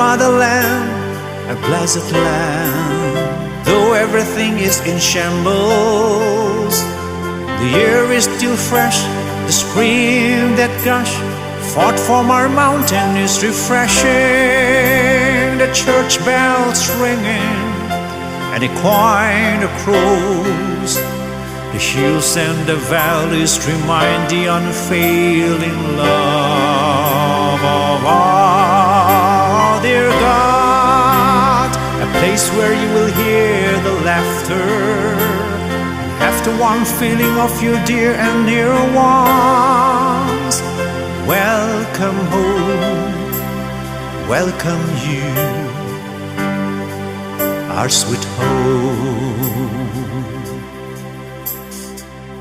motherland, a blessed land. Though everything is in shambles, the air is still fresh, the spring that gush forth from our mountain is refreshing. The church bells ringing and the choir the crows, the hills and the valleys remind the unfailing love of our dear God. A place where you will hear the laughter, have the warm feeling of your dear and near ones. Welcome home, welcome you, our sweet home.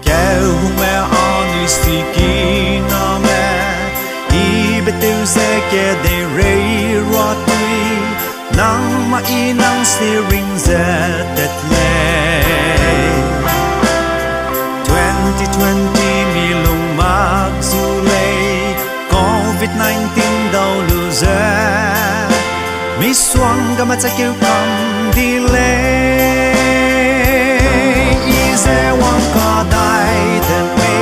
Kéo mẹ on is tiki na mẹ, I betu se ke de rei rotui, nang ma I nang si ring zetet le. 2020 mi lung mak zulei, COVID-19 đâu lừa dễ, mi xuân ga ma cha kêu cầm đi lê. I sẽ wang cả đại đến mây,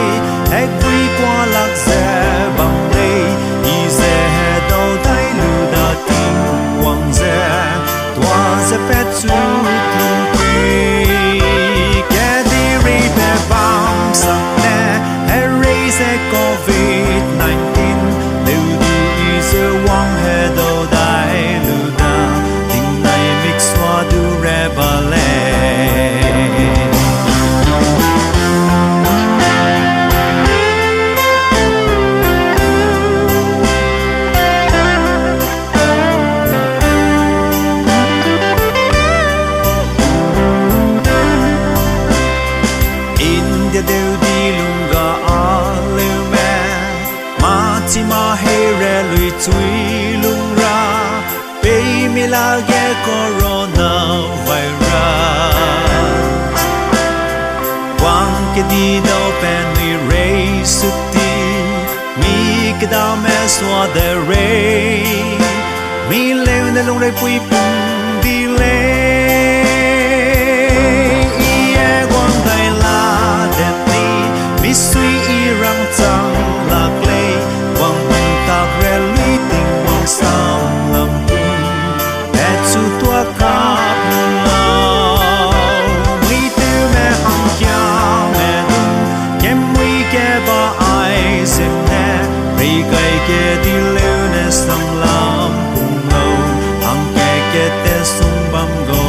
hãy quy qua lạc dễ bằng đây. I sẽ đâu thấy lừa đã tiếng quang dễ, tòa sẽ phép chút lung quê. Kẻ đi rì bè bám sang nè, hãy rì sẽ COVID-19. Đều đủ I sẽ wang hè đâu đại lừa đã, tình này mix hoa đủ rè bà lê. Đều đi lung gà à lưu mẹ, mà chỉ mà hay rè lùi chui lung ra, bê mi la ghé coronavirus. Quang cái đi đâu bên mi rei sụt đi, mi cái đau mẹ xóa đời rei, mi leo nơi lung rei bụi bùng đi lên. Mi suy I răng trăng lạc lê, quang tạc rè lũy tình quang sao lầm bùn, mẹ chú tua cáp nâng lâu. Mi tư mẹ hăng kia mẹ đúng, kem mi kê ba ai xem nè, rì cây kê đi lêu nè sang làm cùng lâu, hăng kê kê tê sung băm gầu.